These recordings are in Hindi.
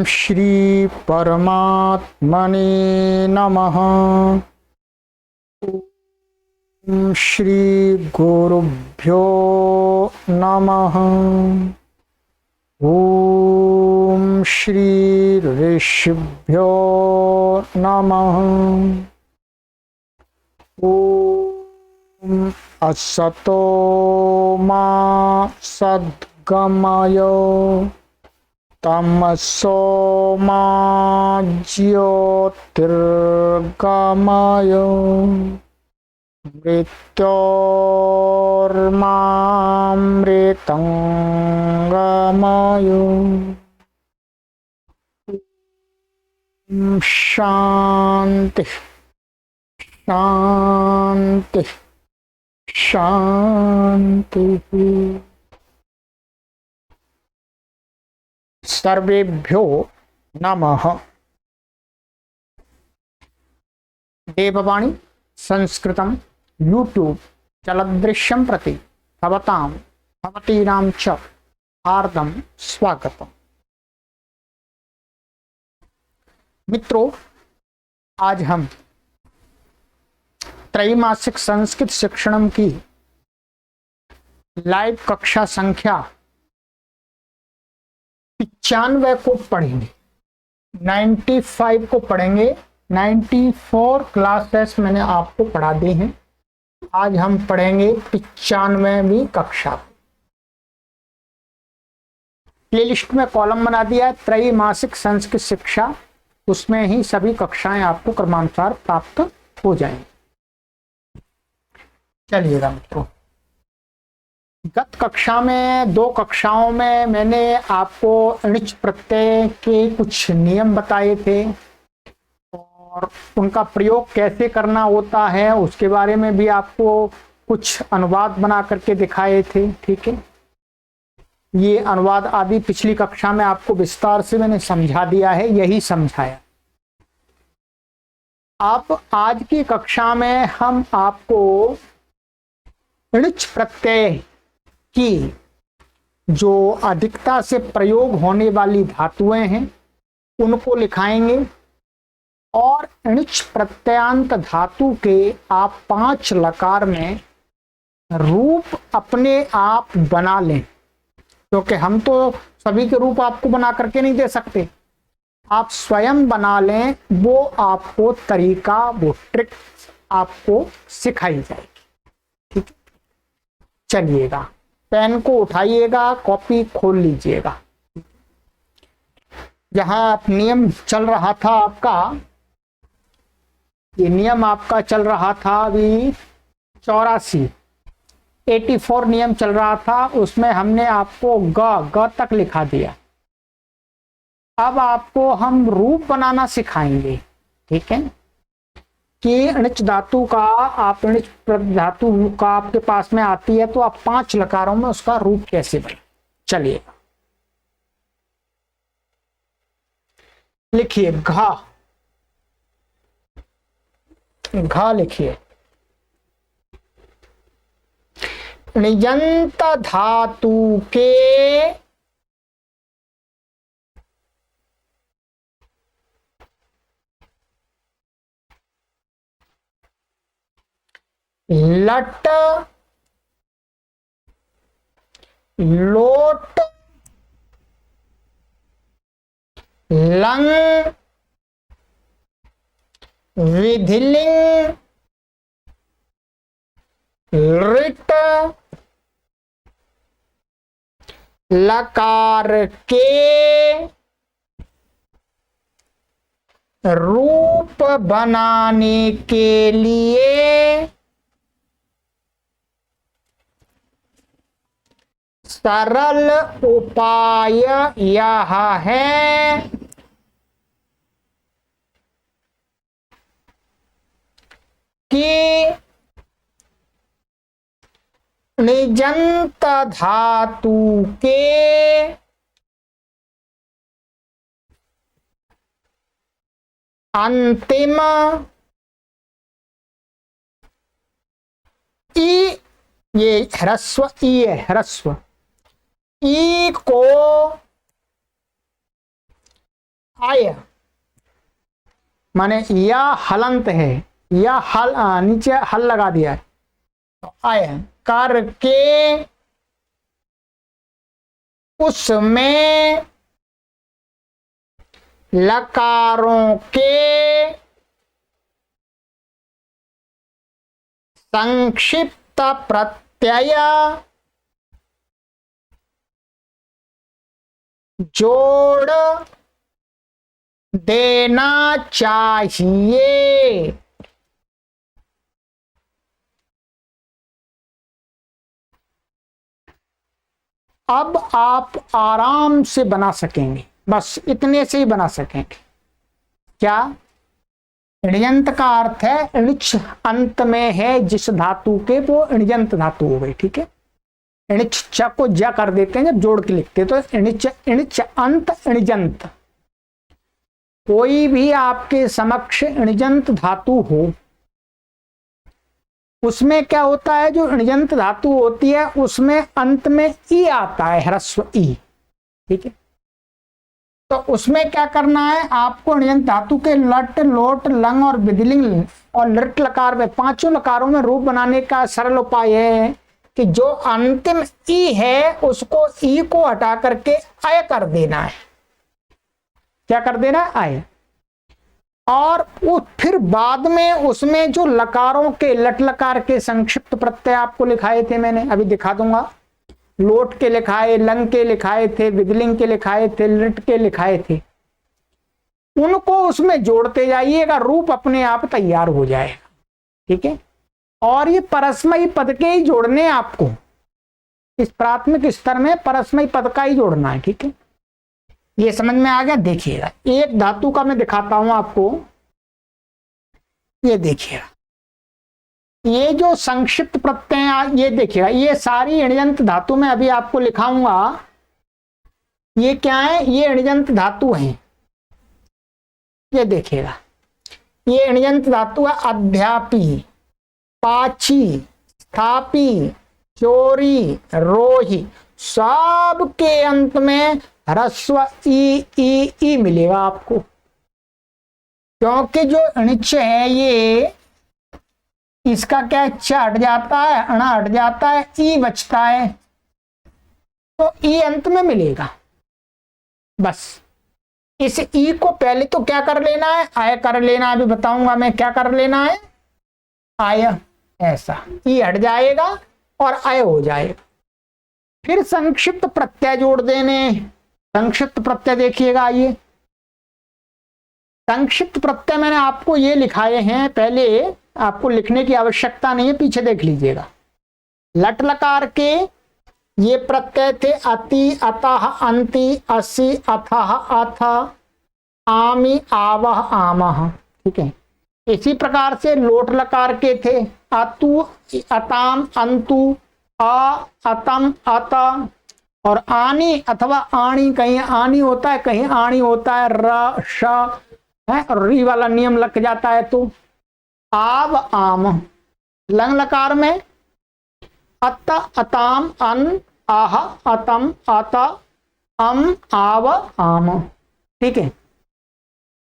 श्री परमात्मने नमः। ओम श्री गुरुभ्यो नमः। ओम श्री ऋषिभ्यो नमः। ओम असतो मा सद्गमय तमसो मा ज्योतिर्गमय मृत्योर्मामृतंगमय। शांति शांति शांति। सर्वेभ्यो नमः। देववाणी संस्कृतं यूट्यूब चलदृश्यं प्रति भवतां भवतीनां च हार्दं स्वागतम्। मित्रों, आज हम त्रैमासिक संस्कृत शिक्षणम की लाइव कक्षा संख्या 95 को पढ़ेंगे। 95 को पढ़ेंगे। 94 क्लासेस मैंने आपको पढ़ा दी हैं। आज हम पढ़ेंगे 95वीं कक्षा। प्लेलिस्ट में कॉलम बना दिया है त्रैमासिक संस्कृत शिक्षा, उसमें ही सभी कक्षाएं आपको क्रमानुसार प्राप्त हो जाएंगी। चलिएगा मित्रों, गत कक्षा में 2 कक्षाओं में मैंने आपको णिच प्रत्यय के कुछ नियम बताए थे और उनका प्रयोग कैसे करना होता है उसके बारे में भी आपको कुछ अनुवाद बना करके दिखाए थे। ठीक है, ये अनुवाद आदि पिछली कक्षा में आपको विस्तार से मैंने समझा दिया है, यही समझाया। अब आज की कक्षा में हम आपको णिच प्रत्यय की जो अधिकता से प्रयोग होने वाली धातुएं हैं उनको लिखाएंगे और णिच प्रत्ययांत धातु के आप 5 लकार में रूप अपने आप बना लें, क्योंकि हम तो सभी के रूप आपको बना करके नहीं दे सकते, आप स्वयं बना लें। वो आपको तरीका, वो ट्रिक आपको सिखाई जाएगी। ठीक है, चलिएगा, पेन को उठाइएगा, कॉपी खोल लीजिएगा। जहां नियम चल रहा था आपका, ये नियम आपका चल रहा था अभी 84 नियम चल रहा था, उसमें हमने आपको ग तक लिखा दिया। अब आपको हम रूप बनाना सिखाएंगे। ठीक है, कि णिच धातु का, आप णिच धातु का आपके पास में आती है तो आप 5 लकारों में उसका रूप कैसे बने। चलिए लिखिए, घा घा लिखिए। णिजंत धातु के लट, लोट, लंग, विधिलिंग, ऋट, लकार के रूप बनाने के लिए सरल उपाय यह है कि णिजंत धातु के अंतिम ई, ये ह्रस्व ई है, ह्रस्व ई को आय माने या हलंत है, या हल नीचे हल लगा दिया है, तो आय करके उसमें लकारों के संक्षिप्त प्रत्यय जोड़ देना चाहिए। अब आप आराम से बना सकेंगे, बस इतने से ही बना सकेंगे। क्या? ऋण्यंत का अर्थ है ऋच अंत में है जिस धातु के, वो ऋण्यंत धातु हो गई। ठीक है, ऋच च को ज कर देते हैं जब जोड़ के लिखते हैं, तो ऋच अंत ऋजंत। कोई भी आपके समक्ष ऋजंत धातु हो, उसमें क्या होता है, जो ऋजंत धातु होती है उसमें अंत में ई आता है, ह्रस्व ई। ठीक है, तो उसमें क्या करना है आपको, ऋजंत धातु के लट लोट लंग और विधिलिंग और लृट लकार में, पांचों लकारों में रूप बनाने का सरल उपाय है कि जो अंतिम ई है उसको ई को हटा करके अय कर देना है। क्या कर देना है? अय। और फिर बाद में उसमें जो लकारों के लट लकार के संक्षिप्त प्रत्यय आपको लिखाए थे, मैंने अभी दिखा दूंगा, लोट के लिखाए, लंग के लिखाए थे, विधिलिंग के लिखाए थे, लृट के लिखाए थे, उनको उसमें जोड़ते जाइएगा, रूप अपने आप तैयार हो जाएगा। ठीक है, और ये परस्मयी पद के ही जोड़ने हैं आपको, इस प्राथमिक स्तर में परस्मयी पद का ही जोड़ना है। ठीक है, ये समझ में आ गया? देखिएगा, एक धातु का मैं दिखाता हूं आपको, ये देखिएगा, ये जो संक्षिप्त प्रत्यय, ये देखिएगा, ये सारी ऋण्यंत धातु में अभी आपको लिखाऊंगा। ये क्या है? ये ऋण्यंत धातु है। ये देखिएगा, ये ऋण्यंत धातु है। अध्यापी, पाची, स्थापी, चोरी, रोही, सब के अंत में ह्रस्व ई मिलेगा आपको, क्योंकि जो णिच है ये, इसका क्या है, च हट जाता है, अणा हट जाता है, ई बचता है, तो ई अंत में मिलेगा। बस इस ई को पहले तो क्या कर लेना है, आय कर लेना, अभी बताऊंगा मैं क्या कर लेना है, आय, ऐसा ई हट जाएगा और आय हो जाएगा। फिर संक्षिप्त प्रत्यय जोड़ देने। संक्षिप्त प्रत्यय देखिएगा, आइए, संक्षिप्त प्रत्यय मैंने आपको ये लिखाए हैं, पहले आपको लिखने की आवश्यकता नहीं है, पीछे देख लीजिएगा। लट लकार के ये प्रत्यय थे, अति, अतः, अंति, असि, अथः, अथ, आमि, आवह, आमः। ठीक है, इसी प्रकार से लोट लकार के थे, अतु, अताम, अंतु, आ, अतम, अत, और आनी अथवा आणी, कहीं आनी होता है कहीं आणी होता है, र, श है, और री वाला नियम लग जाता है, तो आव, आम। लंग लकार में अत, अताम, अन, आह, अतम, अत, अम, आव, आम। ठीक है,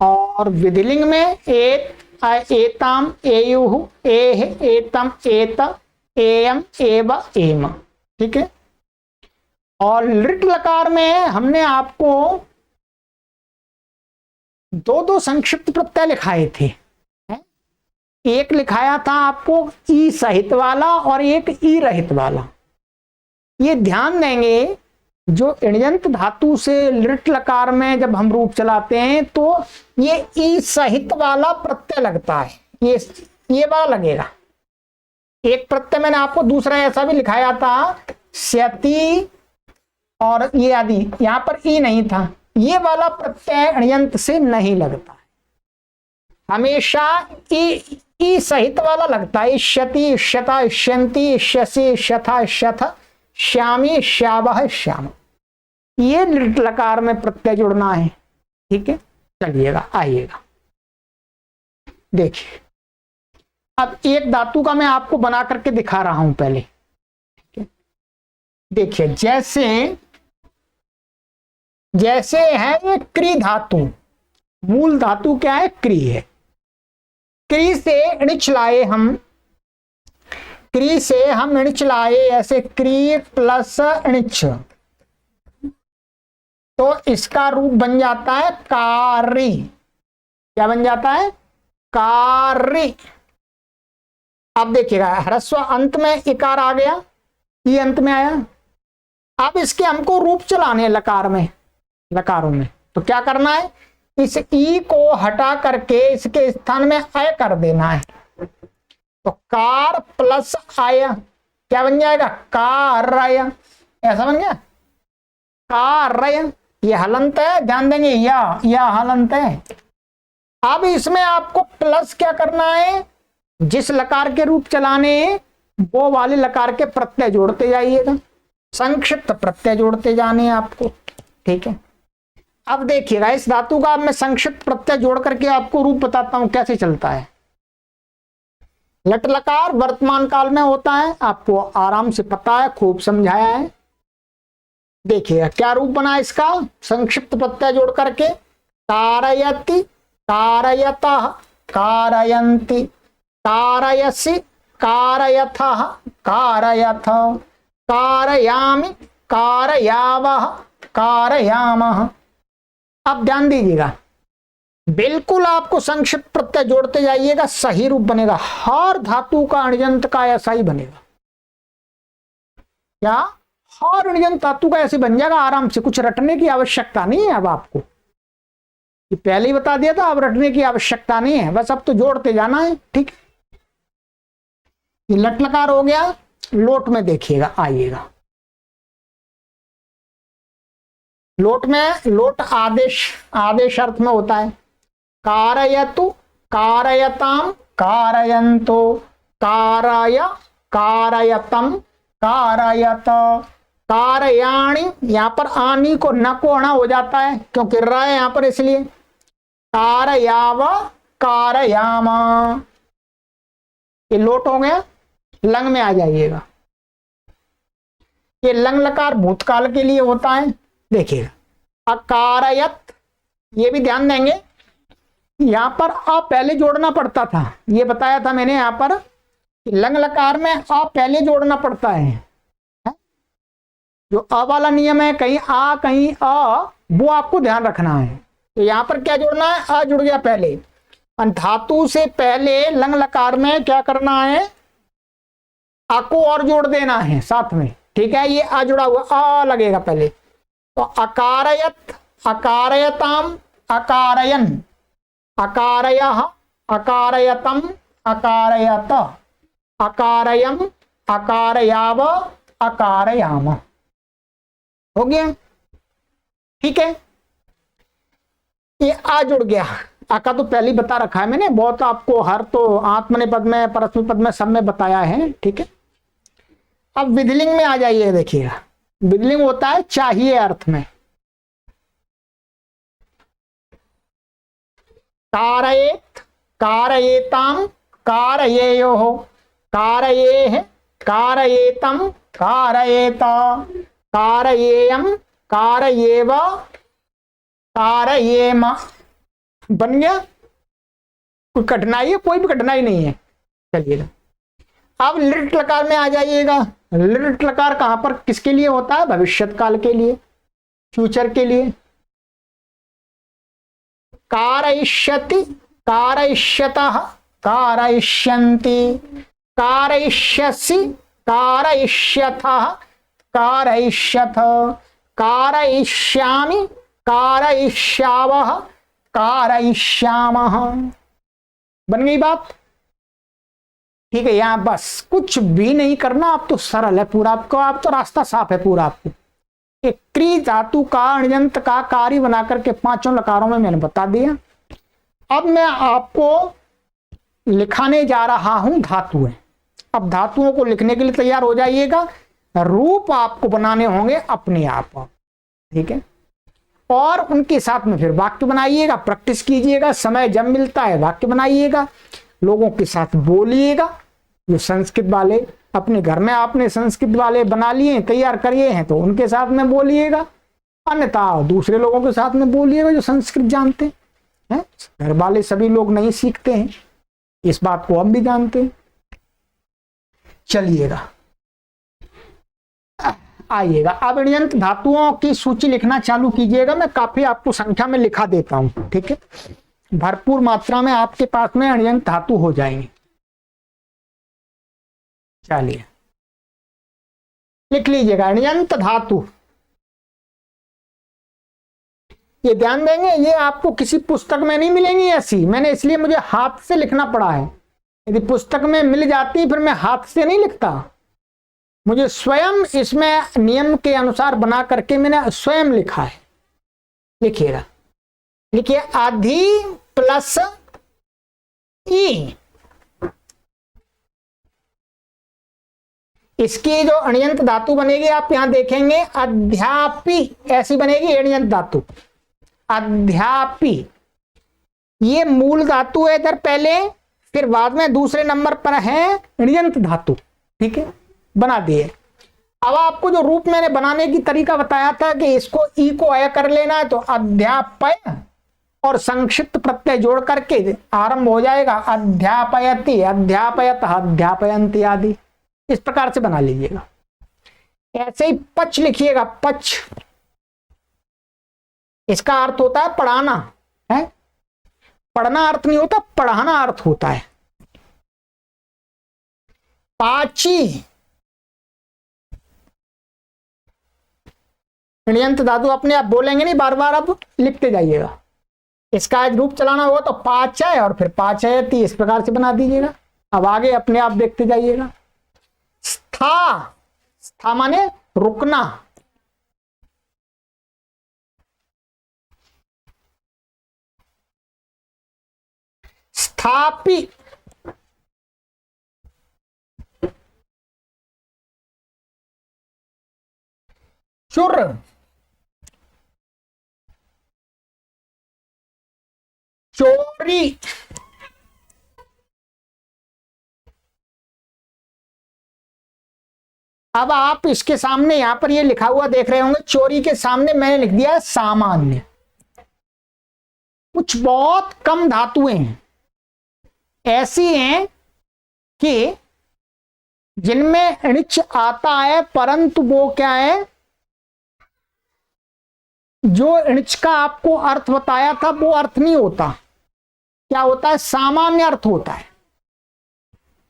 और विधिलिंग में एत, एताम, एयुः, एह, एतम, एत, एयम, एव, एम। ठीक है, और लृट लकार में हमने आपको दो संक्षिप्त प्रत्यय लिखाए थे। एक लिखाया था आपको ई सहित वाला और एक ई रहित वाला। ये ध्यान देंगे, जो ऋण्यंत धातु से लृट लकार में जब हम रूप चलाते हैं तो ये ई सहित वाला प्रत्यय लगता है, ये वाला लगेगा। एक प्रत्यय मैंने आपको दूसरा ऐसा भी लिखाया था, स्यति और ये आदि, यहां पर ई नहीं था, ये वाला प्रत्यय ऋण्यंत से नहीं लगता है, हमेशा ई सहित वाला लगता है। इष्यति, इष्यता, इष्यन्ति, इष्यसि, इष्यथा, इष्यथ, श्यामी, श्यावह, श्याम, ये लृट लकार में प्रत्यय जुड़ना है। ठीक है, चलिएगा, आइएगा, देखिए, अब एक धातु का मैं आपको बना करके दिखा रहा हूं पहले। ठीक है, देखिए, जैसे है ये क्री धातु, मूल धातु क्या है? क्री है। क्री से णिच लाए हम, क्री से हम णिच लाए, ऐसे क्री प्लस णिच, तो इसका रूप बन जाता है कारी। क्या बन जाता है? कारी। अब देखिएगा ह्रस्व अंत में इकार आ गया, ई अंत में आया। अब इसके हमको रूप चलाने लकार में, लकारों में, तो क्या करना है? इस ई को हटा करके इसके स्थान में अय कर देना है। तो कार प्लस आय क्या बन जाएगा? कारय। ऐसा बन गया कारय। ये हलंत है, ध्यान देंगे, या हलंत है। अब इसमें आपको प्लस क्या करना है? जिस लकार के रूप चलाने वो वाले लकार के प्रत्यय जोड़ते जाइएगा, संक्षिप्त प्रत्यय जोड़ते जाने आपको, ठीक है। अब देखिएगा इस धातु का मैं संक्षिप्त प्रत्यय जोड़ करके आपको रूप बताता हूं कैसे चलता है। लट लकार वर्तमान काल में होता है, आपको आराम से पता है, खूब समझाया है। देखिएगा क्या रूप बना इसका, संक्षिप्त प्रत्यय जोड़ करके, कारयति, कारयतः, कारयन्ति, कारयसि, कारयथः, कारयथ, कारयामि, कारयावः, कारयामः। अब ध्यान दीजिएगा, बिल्कुल आपको संक्षिप्त प्रत्यय जोड़ते जाइएगा, सही रूप बनेगा। हर धातु का अण्यंत का ऐसा ही बनेगा। क्या? हर अण्यंत धातु का ऐसे बन जाएगा आराम से, कुछ रटने की आवश्यकता नहीं है। अब आपको ये पहले ही बता दिया था, अब रटने की आवश्यकता नहीं है, बस अब तो जोड़ते जाना है, ठीक। ये लट लकार हो गया। लोट में देखिएगा, आइएगा लोट में, लोट आदेश, आदेश अर्थ में होता है। कारयतु, कारयताम, कारयन्तो, कारय, कारयतम, कारयत, कारयाणि। यहां पर आनी को न को अणा हो जाता है क्योंकि र है यहां पर, इसलिए कारयाव, कारयामा। ये लोट हो गया। लंग में आ जाइएगा। ये लंग लकार भूतकाल के लिए होता है। देखिएगा अकारयत, ये भी ध्यान देंगे, यहां पर अ पहले जोड़ना पड़ता था, ये बताया था मैंने। यहां पर लंग लकार में अ पहले जोड़ना पड़ता है, जो अ वाला नियम है, कहीं आ कहीं अ, वो आपको ध्यान रखना है। तो यहां पर क्या जोड़ना है? अ जुड़ गया पहले। धातु से पहले लंग लकार में क्या करना है? आ को और जोड़ देना है साथ में, ठीक है। ये आ जुड़ा हुआ, आ लगेगा पहले। तो अकारयत, अकारयताम, अकारयन, अकारयः, अकारयतम, अकारयत, अकारयम, अकारयाव, अकारयाम। हो गया, ठीक है। ये आ जुड़ गया। आ का तो पहले ही बता रखा है मैंने, बहुत आपको हर तो आत्मनेपद में, परस्मै पद में, सब में बताया है, ठीक है। अब विधिलिंग में आ जाइए। देखिएगा विधिलिंग होता है चाहिए अर्थ में। कारयेत, कारयेताम, कारयेयोः, कारयेः, कारयेतम, कारयेत, कारयेयम, कारयेव, कारयेम। बन गया। कोई कठिनाई है? कोई भी कठिनाई नहीं है। चलिएगा अब लिट लकार में आ जाइएगा। लिट लकार कहां पर किसके लिए होता है? भविष्यत काल के लिए, फ्यूचर के लिए। कारयिष्यति, कारयिष्यतः, कारयिष्यन्ति, कारयिष्यसि, कारयिष्यथः, कारयिष्यथ, कारयिष्यामि, कारयिष्यावः, कारयिष्यामः। बन गई बात, ठीक है। यहां बस कुछ भी नहीं करना, आप तो सरल है पूरा, आपको आप तो रास्ता साफ है पूरा। आपको एक क्री धातु का अण्यंत का कार्य बना करके पांचों लकारों में मैंने बता दिया। अब मैं आपको लिखाने जा रहा हूं धातुएं। अब धातुओं को लिखने के लिए तैयार हो जाइएगा। रूप आपको बनाने होंगे अपने आप, ठीक है। और उनके साथ में फिर वाक्य बनाइएगा, प्रैक्टिस कीजिएगा। समय जब मिलता है वाक्य बनाइएगा, लोगों के साथ बोलिएगा। जो संस्कृत वाले अपने घर में आपने संस्कृत वाले बना लिए, तैयार करिए हैं, तो उनके साथ में बोलिएगा, अन्यथा दूसरे लोगों के साथ में बोलिएगा जो संस्कृत जानते हैं। है। घर वाले सभी लोग नहीं सीखते हैं, इस बात को हम भी जानते हैं। चलिएगा, आइएगा अब ऋण्यंत धातुओं की सूची लिखना चालू कीजिएगा। मैं काफी आपको संख्या में लिखा देता हूं, ठीक है, भरपूर मात्रा में आपके पास में ऋण्यंत धातु हो जाएंगे। चलिए लिख लीजिएगा ऋण्यंत धातु। ये ध्यान देंगे, ये आपको किसी पुस्तक में नहीं मिलेंगी ऐसी, मैंने इसलिए मुझे हाथ से लिखना पड़ा है। यदि पुस्तक में मिल जाती फिर मैं हाथ से नहीं लिखता, मुझे स्वयं इसमें नियम के अनुसार बना करके मैंने स्वयं लिखा है। लिखिएगा, लिखिए आधी प्लस ई। इसकी जो अण्यंत धातु बनेगी आप यहां देखेंगे, अध्यापी ऐसी बनेगी अण्यंत धातु, अध्यापी। ये मूल धातु है इधर पहले, फिर बाद में दूसरे नंबर पर है ऋण्यंत धातु, ठीक है, बना दिए। अब आपको जो रूप मैंने बनाने की तरीका बताया था कि इसको ई को अय कर लेना है, तो अध्यापय और संक्षिप्त प्रत्यय जोड़ करके आरंभ हो जाएगा अध्यापयति, अध्यापयत, अध्यापयन्ति आदि, इस प्रकार से बना लीजिएगा। ऐसे ही पच लिखिएगा, पच, इसका अर्थ होता है पढ़ाना, है, पढ़ना अर्थ नहीं होता, पढ़ाना अर्थ होता है। पाची, ऋण्यंत धातु अपने आप बोलेंगे नहीं, बार बार अब लिखते जाइएगा। इसका रूप चलाना होगा तो पाचय और फिर पाचयति, इस प्रकार से बना दीजिएगा। अब आगे अपने आप देखते जाइएगा। स्था, स्था माने रुकना, स्थापी, चुर, चोरी, अब आप इसके सामने यहां पर ये लिखा हुआ देख रहे होंगे, चोरी के सामने मैंने लिख दिया सामान्य। कुछ बहुत कम धातुएं हैं ऐसी हैं कि जिनमें ऋच आता है, परंतु वो क्या है, जो ऋच का आपको अर्थ बताया था वो अर्थ नहीं होता। क्या होता है, सामान्य अर्थ होता है।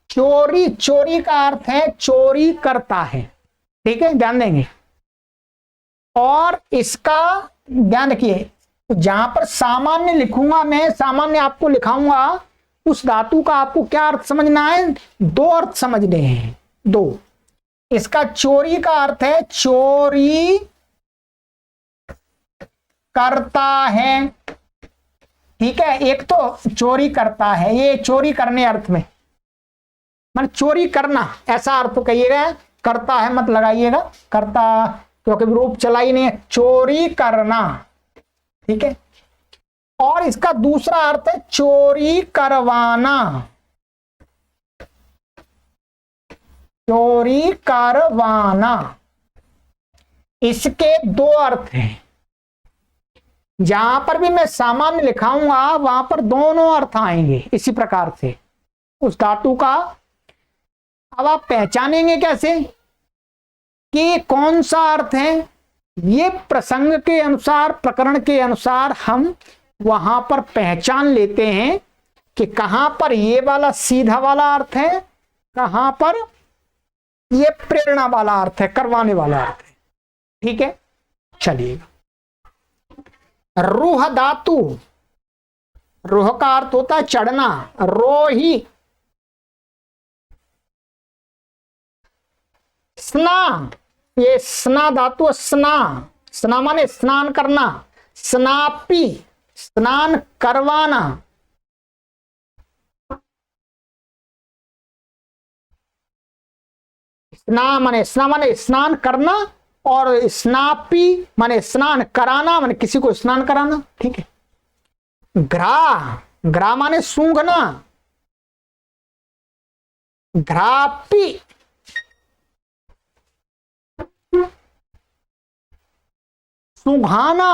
चोरी, चोरी का अर्थ है चोरी करता है, ठीक है, ध्यान देंगे। और इसका ध्यान रखिए, जहां पर सामान्य लिखूंगा मैं, सामान्य आपको लिखाऊंगा, उस धातु का आपको क्या अर्थ समझना है, दो अर्थ समझने हैं, दो। इसका चोरी का अर्थ है चोरी करता है, ठीक है, एक तो चोरी करता है, ये चोरी करने अर्थ में, मान चोरी करना ऐसा अर्थ तो कहिएगा, करता है मत लगाइएगा, करता क्योंकि रूप चला ही नहीं है, चोरी करना, ठीक है। और इसका दूसरा अर्थ है चोरी करवाना, चोरी करवाना, इसके दो अर्थ हैं। जहां पर भी मैं सामान्य लिखाऊंगा वहां पर दोनों अर्थ आएंगे इसी प्रकार से उस धातु का। अब आप पहचानेंगे कैसे कि कौन सा अर्थ है, ये प्रसंग के अनुसार, प्रकरण के अनुसार हम वहां पर पहचान लेते हैं कि कहां पर ये वाला सीधा वाला अर्थ है, कहां पर ये प्रेरणा वाला अर्थ है, करवाने वाला अर्थ है, ठीक है। चलिएगा, रूह धातु, रूह का अर्थ होता है चढ़ना, रोही, स्ना, ये स्ना धातु, स्ना, स्ना माने स्नान करना, स्नापी, स्नान करवाना, स्ना माने स्नान करना, और स्नापी माने स्नान कराना, माने किसी को स्नान कराना, ठीक है। घ्रा, घ्रा माने सूंघना, घ्रापी, सुघाना,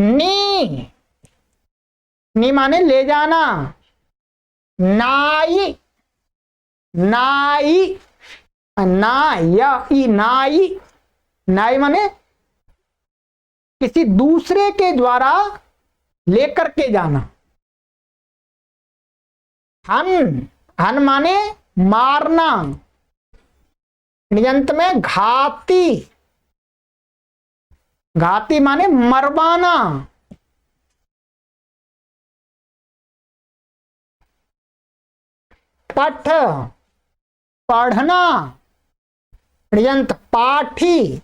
नी, नी माने ले जाना। नाई, नाई, नाई, नाई, नाई माने किसी दूसरे के द्वारा लेकर के जाना। हन, हन माने मारना। नियंत में घाती, घाती माने मरवाना। पठ, पढ़ना। नियंत पाठी,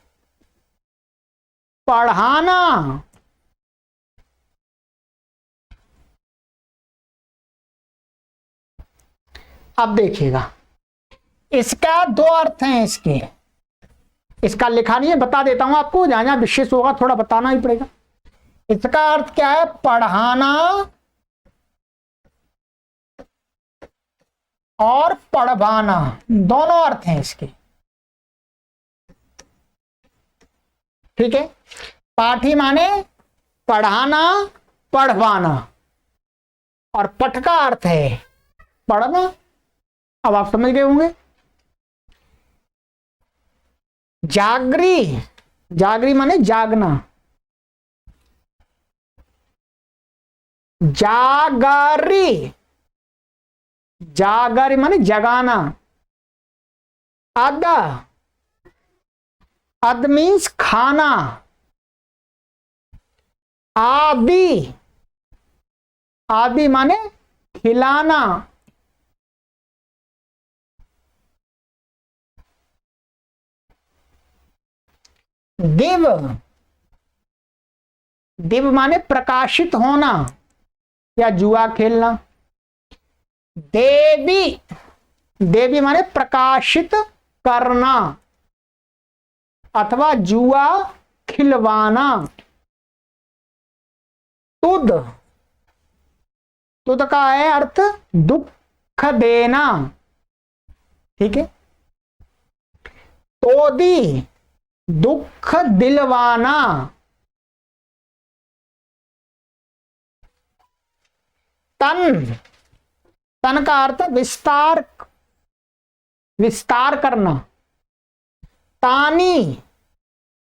पढ़ाना। अब देखिएगा, इसका दो अर्थ हैं। इसका लिखा नहीं है, बता देता हूं आपको, जहां जहां विशेष होगा थोड़ा बताना ही पड़ेगा। इसका अर्थ क्या है? पढ़ाना और पढ़वाना, दोनों अर्थ हैं इसके। ठीक है, पाठी माने पढ़ाना, पढ़वाना, और पठ का अर्थ है पढ़ना। अब आप समझ गए होंगे। जागरी, जागरी माने जागना। जागरी, जागरी माने जगाना। अद, अद मीन्स खाना। आदि, आदि माने खिलाना। दिव, दिव माने प्रकाशित होना या जुआ खेलना। देवी, देवी माने प्रकाशित करना अथवा जुआ खिलवाना। तुद, तुद का है अर्थ दुख देना। ठीक है, तोदी, दुख दिलवाना। तन, तन का अर्थ विस्तार, विस्तार करना। तानी,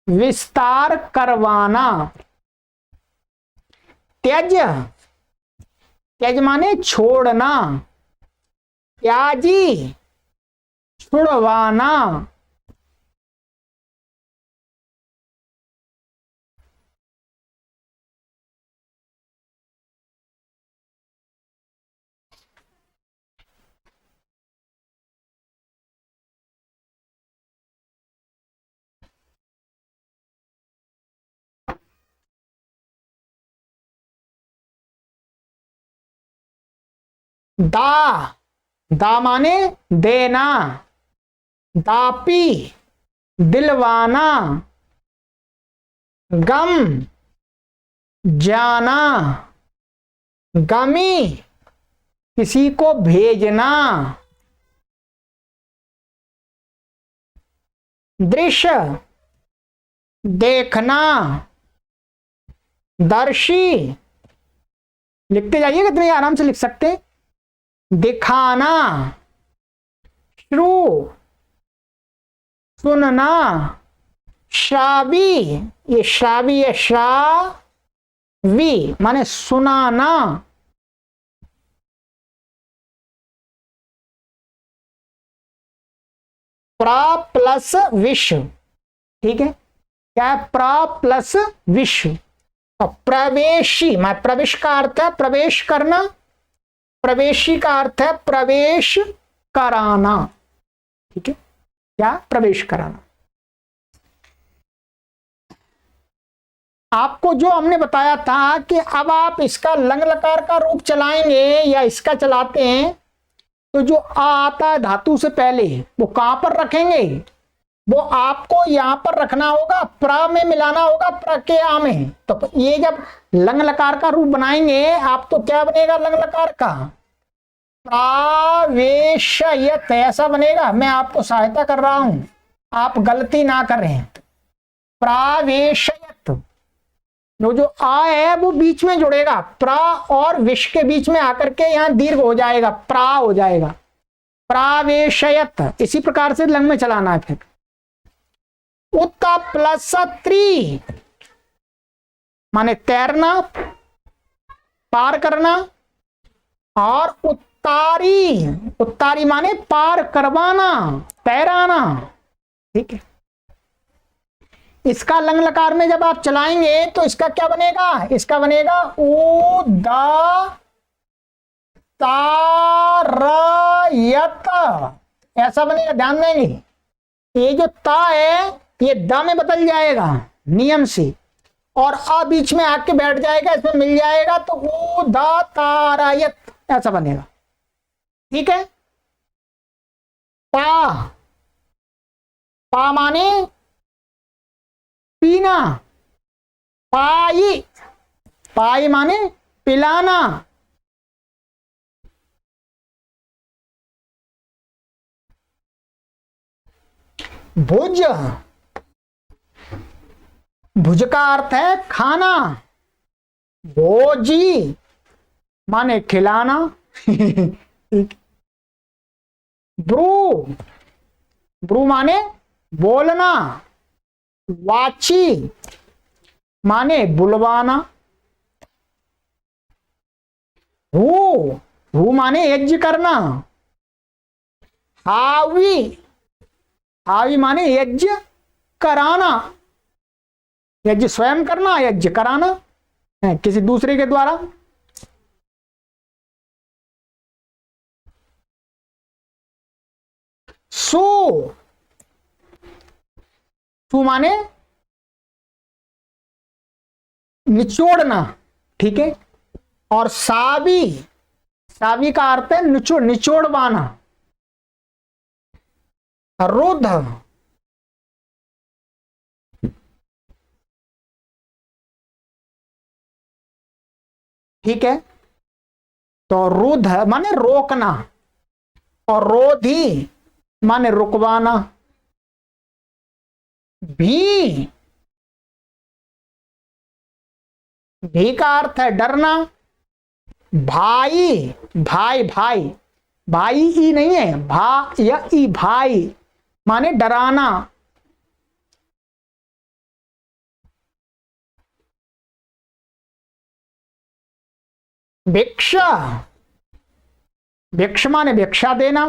विस्तार करवाना। त्यज, त्यज माने छोड़ना। त्याजी, छुड़वाना। दा, दा माने देना। दापी, दिलवाना। गम, जाना। गमी, किसी को भेजना। दृश्य, देखना। दर्शी, लिखते जाइए, कितने आराम से लिख सकते। दिखाना। श्रु, सुनना। श्रावी, ये श्रावी है, श्रावी माने सुनाना। प्रा प्लस विश्व। ठीक है, क्या है? प्रा प्लस विश्व। और प्रवेशी, मैं प्रवेश का अर्थ है प्रवेश करना, प्रवेशी का अर्थ है प्रवेश कराना। ठीक है, क्या? प्रवेश कराना। आपको जो हमने बताया था कि अब आप इसका लंग लकार का रूप चलाएंगे या इसका चलाते हैं तो जो आ आता है धातु से पहले वो कहां पर रखेंगे? वो आपको यहां पर रखना होगा, प्र में मिलाना होगा, प्र के आ में। तो ये जब लंग लकार का रूप बनाएंगे आप तो क्या बनेगा लंग लकार का? प्रावेशयत ऐसा बनेगा। मैं आपको सहायता कर रहा हूं, आप गलती ना करें। प्रावेशयत, जो आ है वो बीच में जुड़ेगा, प्रा और विश के बीच में आकर के यहां दीर्घ हो जाएगा, प्रा हो जाएगा, प्रावेशयत। इसी प्रकार से लंग में चलाना है। फिर उत्त प्लस त्री माने तैरना, पार करना, और उत्तारी, उत्तारी माने पार करवाना, तैराना। ठीक है, इसका लंग लकार में जब आप चलाएंगे तो इसका क्या बनेगा, इसका बनेगा उ द तारयत, ऐसा बनेगा। ध्यान देंगे, ये जो ता है ये द में बदल जाएगा नियम से, और आ बीच में आके बैठ जाएगा, इसमें मिल जाएगा, तो उ द तारायत ऐसा बनेगा। ठीक है, पा, पा माने पीना, पाई, पाई माने पिलाना। भुज, भुज का अर्थ है खाना, भोजी माने खिलाना। ब्रू, ब्रू माने बोलना, वाची माने बुलवाना, हु माने यज्ञ करना, हावी, हावी माने यज्ञ कराना, यज्ञ स्वयं करना, यज्ञ कराना है किसी दूसरे के द्वारा। सु, सु माने निचोड़ना। ठीक है, और सावी, सावी का अर्थ है निचोड़वाना। रुद्ध, ठीक है, तो रुद्ध माने रोकना, और रोधी माने रुकवाना। भी, भी का अर्थ है डरना। भाई, भाई, भाई, भाई ई नहीं है, भा या ई, भाई माने डराना। भिक्षा, भिक्ष माने भिक्षा देना।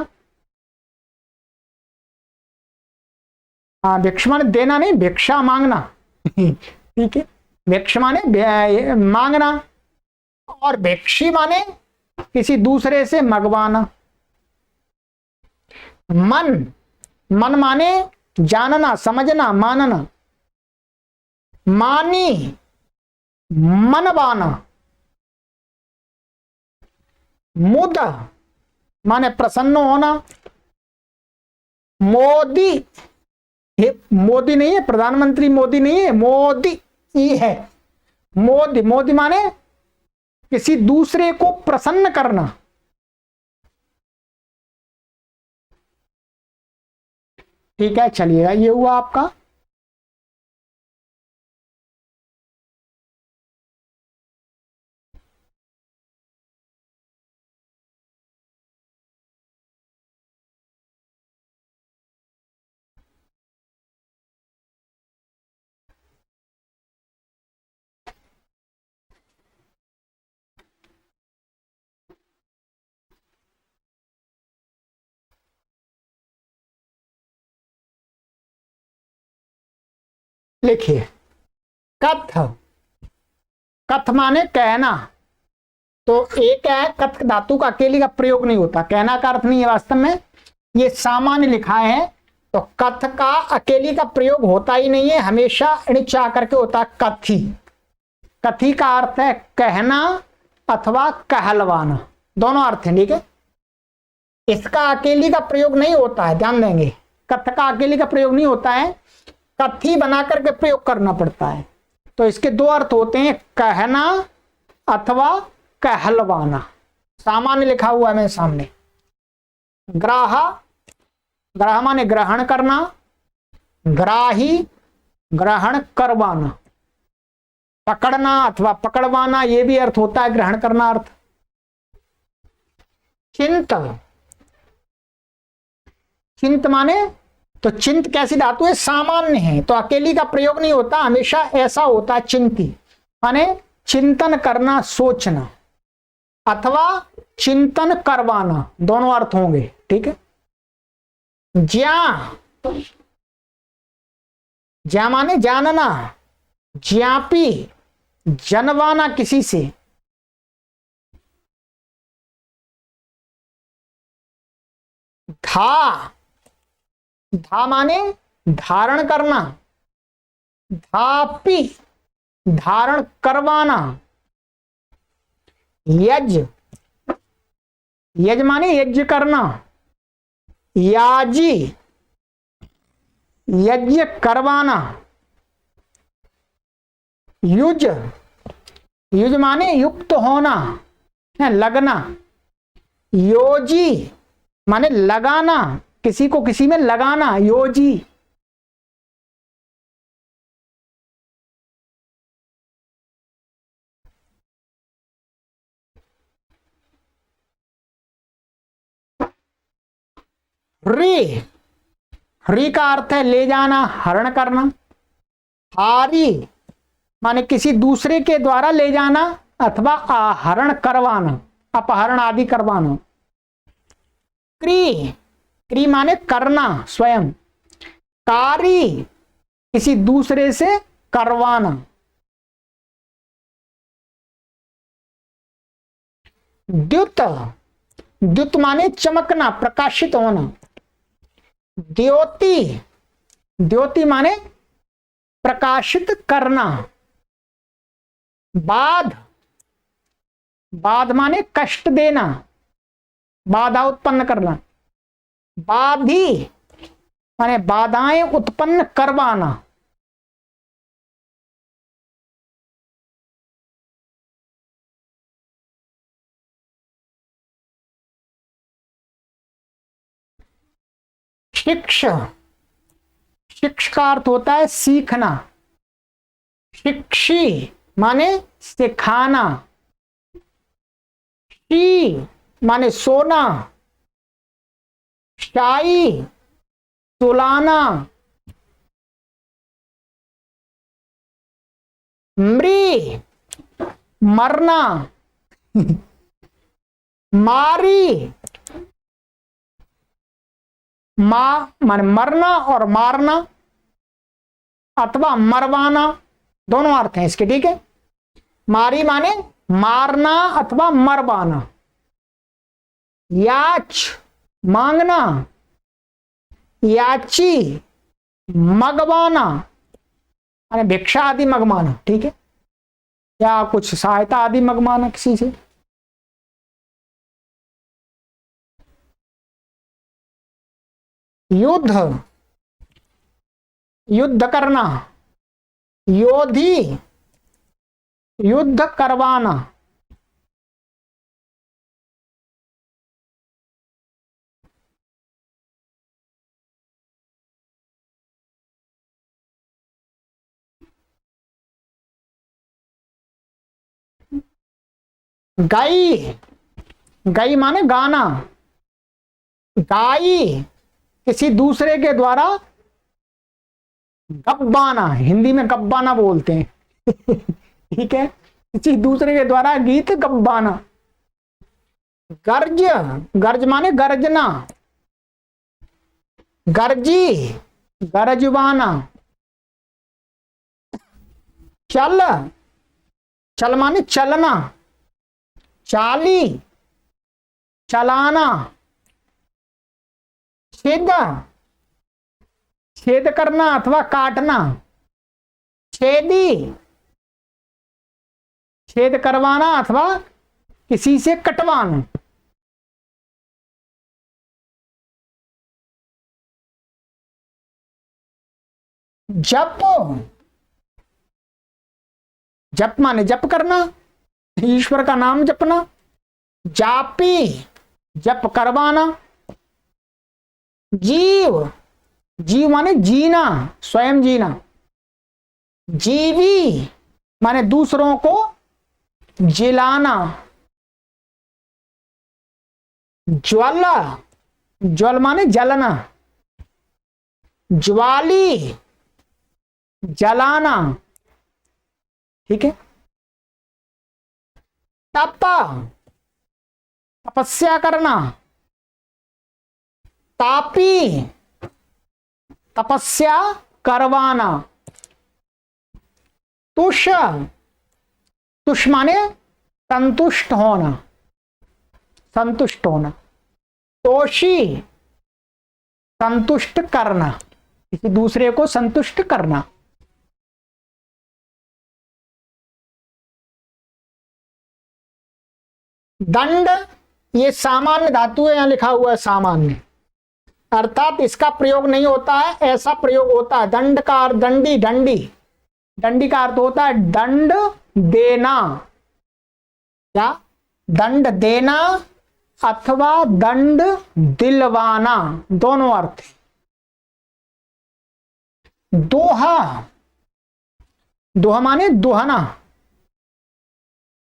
हाँ, भिक्ष माने देना नहीं, भिक्षा मांगना। ठीक है, भिक्ष माने मांगना, और भिक्षी माने किसी दूसरे से मंगवाना। मन, मन माने जानना, समझना, मानना। मानी, मनवाना। मुद माने प्रसन्न होना। मोदी, मोदी नहीं है, प्रधानमंत्री मोदी नहीं है, मोदी ई है। मोदी, मोदी माने किसी दूसरे को प्रसन्न करना। ठीक है, चलिएगा, ये हुआ आपका। लिखिए, कथ, कथ माने कहना। तो एक है, कथ धातु का अकेली का प्रयोग नहीं होता, कहना का अर्थ नहीं है वास्तव में, ये सामान्य लिखा है। तो कथ का अकेली का प्रयोग होता ही नहीं है, हमेशा चा करके होता है कथी। कथी का अर्थ है कहना अथवा कहलवाना, दोनों अर्थ हैं। ठीक है, इसका अकेली का प्रयोग नहीं होता है, ध्यान देंगे, कथ का अकेली का प्रयोग नहीं होता है, कथी बना करके प्रयोग करना पड़ता है। तो इसके दो अर्थ होते हैं, कहना अथवा कहलवाना। सामान्य लिखा हुआ है मेरे सामने। ग्राहा, ग्राह माने ग्रहण करना, ग्राही ग्रहण करवाना, पकड़ना अथवा पकड़वाना, ये भी अर्थ होता है, ग्रहण करना अर्थ। चिंत, चिंत माने, तो चिंत कैसी धातु है, सामान्य है, तो अकेली का प्रयोग नहीं होता, हमेशा ऐसा होता है। चिंती माने चिंतन करना, सोचना, अथवा चिंतन करवाना, दोनों अर्थ होंगे, ठीक है। ज्या, ज्या माने जानना, ज्ञापी जनवाना किसी से। धा, धा माने धारण करना, धापी धारण करवाना। यज, यज माने यज्ञ करना, याजी यज्ञ करवाना। युज, युज माने युक्त होना, लगना। योजी माने लगाना, किसी को किसी में लगाना, योजी। री, री का अर्थ है ले जाना, हरण करना। हारी माने किसी दूसरे के द्वारा ले जाना अथवा आहरण करवाना, अपहरण आदि करवाना। क्री, क्री माने करना, स्वयं। कारी किसी दूसरे से करवाना। द्युत, द्युत माने चमकना, प्रकाशित होना। द्योति, द्योति माने प्रकाशित करना। बाध, बाध माने कष्ट देना, बाधा उत्पन्न करना। बाधी माने बाधाएं उत्पन्न करवाना। शिक्ष, शिक्ष का अर्थ होता है सीखना। शिक्षी माने सिखाना। शी माने सोना। शाई सुलाना। मृ मरना। मारी, माने मरना और मारना अथवा मरवाना, दोनों अर्थ हैं इसके, ठीक है। मारी माने मारना अथवा मरवाना। याच मांगना। याची मगवाना माने भिक्षा आदि मगवाना, ठीक है, या कुछ सहायता आदि मगवाना किसी से। युद्ध, युद्ध करना। योधी युद्ध करवाना। गाई, गाई माने गाना। गाई किसी दूसरे के द्वारा गब्बाना, हिंदी में गब्बाना बोलते हैं ठीक है, किसी दूसरे के द्वारा गीत गब्बाना। गर्ज, गर्ज माने गर्जना। गर्जी गरजवाना। चल, चल माने चलना। चाली चलाना। छेद, छेद करना अथवा काटना। छेदी छेद करवाना अथवा किसी से कटवाना। जप, जप माने जप करना, ईश्वर का नाम जपना। जापी जप करवाना। जीव, जीव माने जीना, स्वयं जीना। जीवी माने दूसरों को जिलाना। ज्वल, ज्वल माने जलना, ज्वाली जलाना, ठीक है। तप, तपस्या करना। तापी, तपस्या करवाना। तुष, तुष माने संतुष्ट होना, संतुष्ट होना। तोषी, संतुष्ट करना, किसी दूसरे को संतुष्ट करना। दंड, ये सामान्य धातु है, यहां लिखा हुआ है सामान्य, अर्थात इसका प्रयोग नहीं होता है, ऐसा प्रयोग होता है। दंड का अर्थ दंडी, दंडी, दंडी का अर्थ होता है दंड देना। क्या? दंड देना अथवा दंड दिलवाना, दोनों अर्थ है। दोहा, दोहा माने दुहना,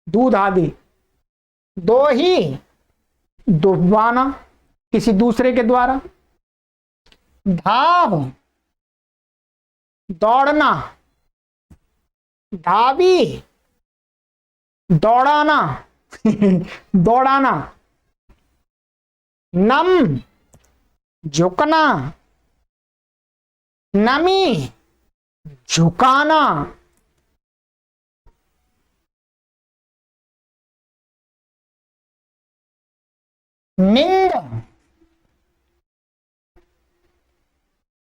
दूध आदि। दोही, दुहवाना, किसी दूसरे के द्वारा। धाव, दौड़ना। धावी, दौड़ाना दौड़ाना। नम, झुकना। नमी, झुकाना। निंद,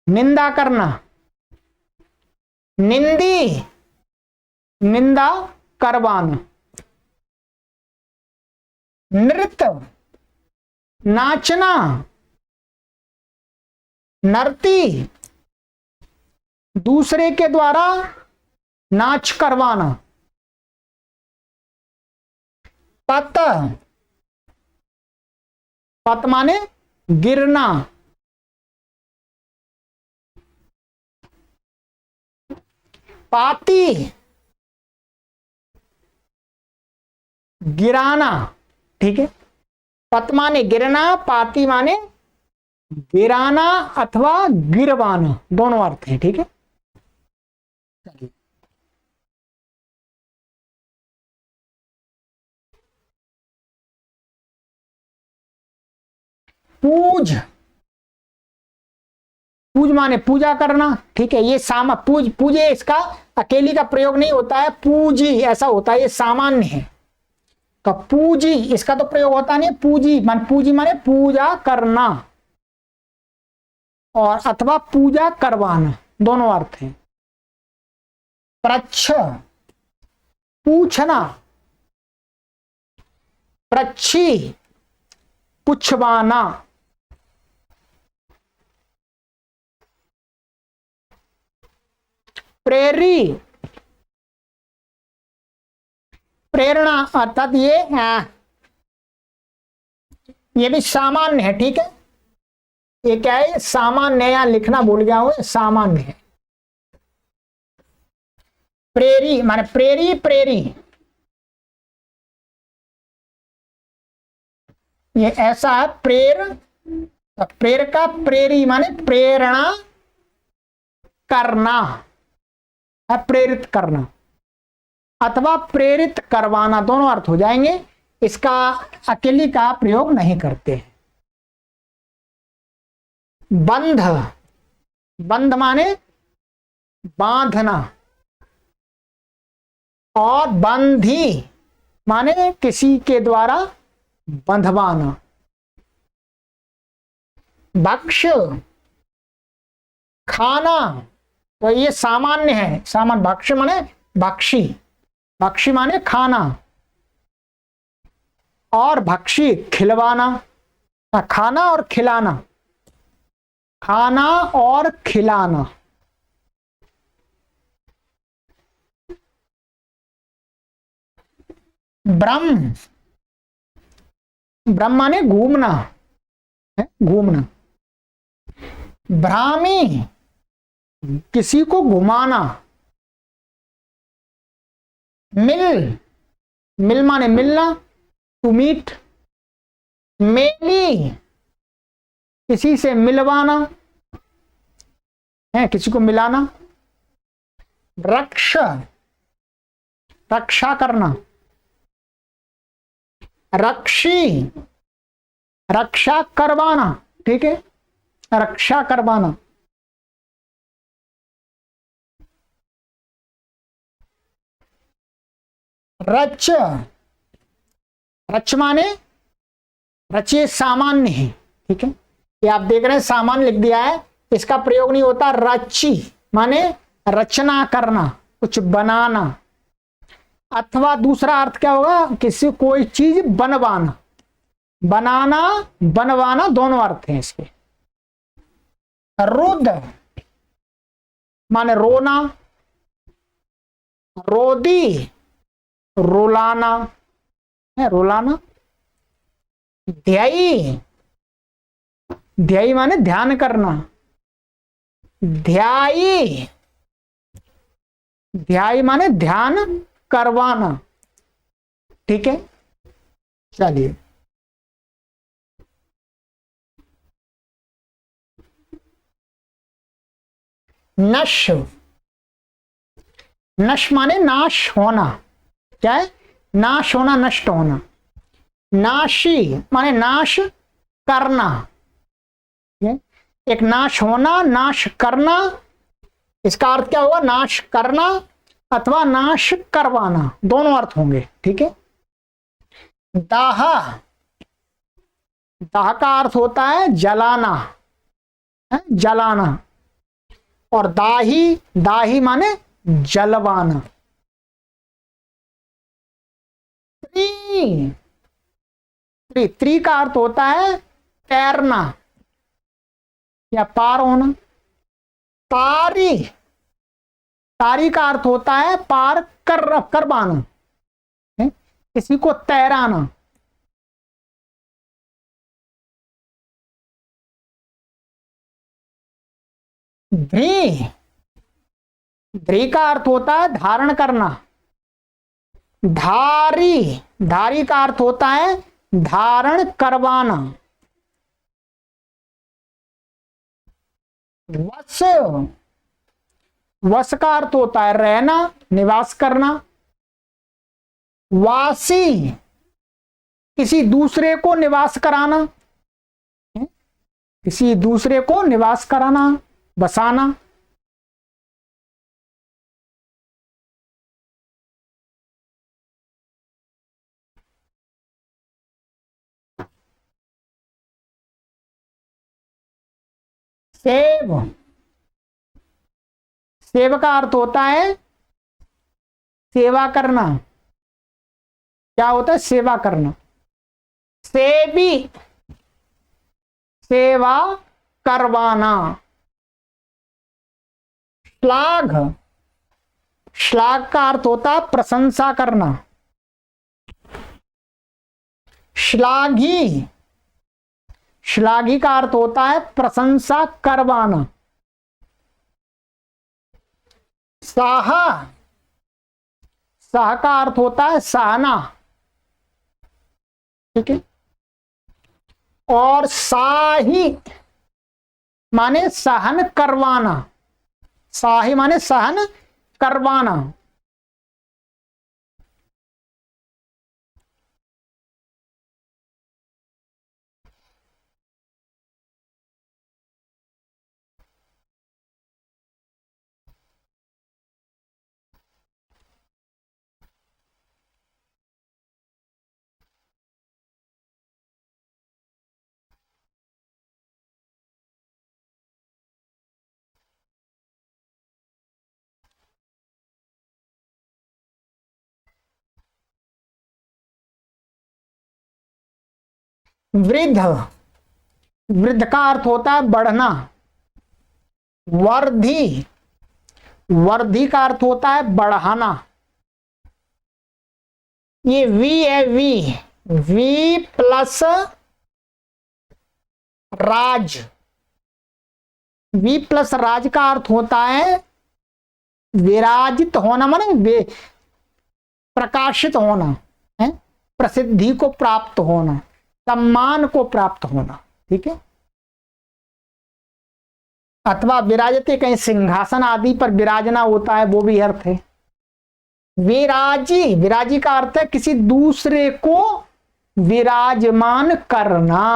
निंदा करना। निंदी, निंदा करवाना। नृत्य, नाचना। नर्ती, दूसरे के द्वारा नाच करवाना। पत, पत माने गिरना। पाती, गिराना, ठीक है। पत माने गिरना, पाती माने गिराना अथवा गिरवाना, दोनों अर्थ हैं, ठीक है। पूज, पूज माने पूजा करना, ठीक है। ये सामा पूज, पूजे इसका अकेली का प्रयोग नहीं होता है, पूजी ऐसा होता है, ये सामान्य है। तो पूजी इसका तो प्रयोग होता नहीं, पूजी माने पूजा करना और अथवा पूजा करवाना, दोनों अर्थ हैं। प्रच्छ, पूछना। प्रच्छी, पुछवाना। प्रेरी, प्रेरणा, अर्थात ये भी सामान्य है, ठीक है। ये क्या है? सामान्य, यहां लिखना भूल गया हूं, सामान्य है। प्रेरी माने प्रेरी, प्रेरी ये ऐसा है। प्रेर का प्रेरी माने प्रेरणा करना, प्रेरित करना अथवा प्रेरित करवाना, दोनों अर्थ हो जाएंगे। इसका अकेली का प्रयोग नहीं करते। बंध, बंध माने बांधना और बंधी माने किसी के द्वारा बंधवाना। भक्ष, खाना, तो ये सामान्य है, सामान्य। भक्ष माने भक्षी, भक्षी माने खाना और भक्षी खिलवाना, खाना और खिलाना, खाना और खिलाना। ब्रह्म, ब्रह्म माने घूमना, घूमना। भ्रामी, किसी को घुमाना। मिल, मिल माने मिलना, टू मीट। मेली, किसी से मिलवाना है, किसी को मिलाना। रक्ष, रक्षा करना। रक्षी, रक्षा करवाना, ठीक है, रक्षा करवाना। रच, रच माने रच, ये सामान्य है, ठीक है, ये आप देख रहे हैं सामान्य लिख दिया है, इसका प्रयोग नहीं होता। रची माने रचना करना, कुछ बनाना, अथवा दूसरा अर्थ क्या होगा, किसी कोई चीज बनवाना, बनाना बनवाना, दोनों अर्थ हैं इसके। रुद माने रोना, रोदी रुलाना है, रुलाना। ध्याई, ध्याई माने ध्यान करना। ध्याई, ध्याई माने ध्यान करवाना, ठीक है। चलिए, नश, नश माने नाश होना, क्या है, नाश होना, नष्ट होना। नाशी माने नाश करना, एक नाश होना, नाश करना, इसका अर्थ क्या होगा, नाश करना अथवा नाश करवाना, दोनों अर्थ होंगे, ठीक है। दाहा, दाह का अर्थ होता है जलाना, है जलाना। और दाही, दाही माने जलवाना। त्री, त्री का अर्थ होता है तैरना या पार होना। तारी, तारी का अर्थ होता है पार करवाना, किसी को तैराना। ध्री, ध्री का अर्थ होता है धारण करना। धारी, धारी का अर्थ होता है धारण करवाना। वस, वस का अर्थ होता है रहना, निवास करना। वासी, किसी दूसरे को निवास कराना, किसी दूसरे को निवास कराना, बसाना। सेव, सेव का अर्थ होता है सेवा करना, क्या होता है, सेवा करना। सेवी, सेवा करवाना। श्लाघ, श्लाघ का अर्थ होता है प्रशंसा करना। श्लाघी, श्लाघी का अर्थ होता है प्रशंसा करवाना। साहा, साह का अर्थ होता है सहना, ठीक है। और साही माने सहन करवाना, साही माने सहन करवाना। वृद्ध, वृद्ध का अर्थ होता है बढ़ना। वर्धी, वर्धी का अर्थ होता है बढ़ाना। ये वी है, वी, वी प्लस राज, वी प्लस राज का अर्थ होता है विराजित होना, माने प्रकाशित होना है, प्रसिद्धि को प्राप्त होना, सम्मान को प्राप्त होना, ठीक है। अथवा विराजते, कहीं सिंहासन आदि पर विराजना होता है, वो भी अर्थ है। विराजी, विराजी का अर्थ है किसी दूसरे को विराजमान करना।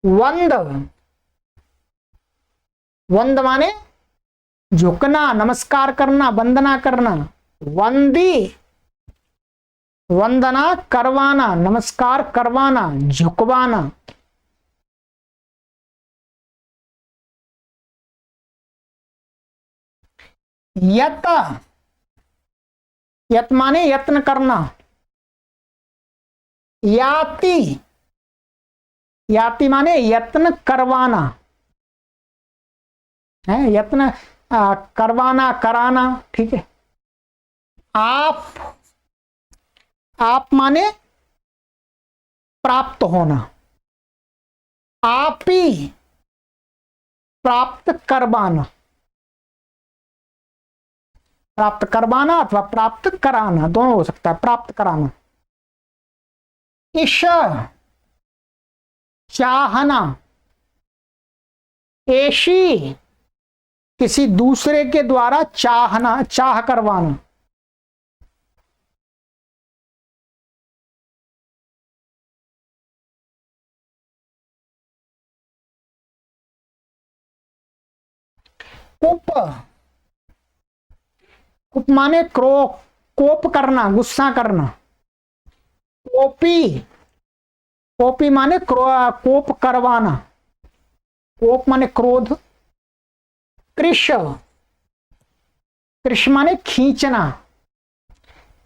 वंद, वंद माने झुकना, नमस्कार करना, वंदना करना। वंदी, वंदना करवाना, नमस्कार करवाना, झुकवाना। यत, यत माने यत्न करना। याति, याति माने यत्न करवाना है, यत्न करवाना, कराना, ठीक है। आप, आप माने प्राप्त होना। आप ही, प्राप्त करवाना, प्राप्त करवाना अथवा प्राप्त कराना, दोनों हो सकता है, प्राप्त कराना। ईश, चाहना। ऐशी, किसी दूसरे के द्वारा चाहना, चाह करवाना। कुप, कुप माने कोप करना, गुस्सा करना। कोपी, कोपी माने कोप करवाना, कोप माने क्रोध। कृष, कृष माने खींचना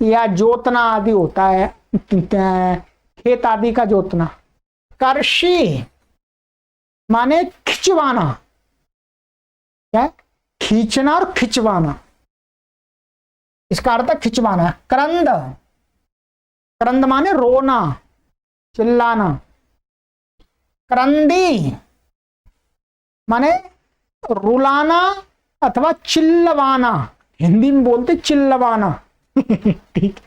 या जोतना आदि होता है, खेत आदि का जोतना। कर्षी माने खिंचवाना, क्या, खींचना और खिंचवाना, इसका अर्थ है खिंचवाना। क्रंद, क्रंद माने रोना, चिल्लाना। क्रंदी माने रुलाना अथवा चिल्लवाना, हिंदी में बोलते चिल्लवाना। ठीक।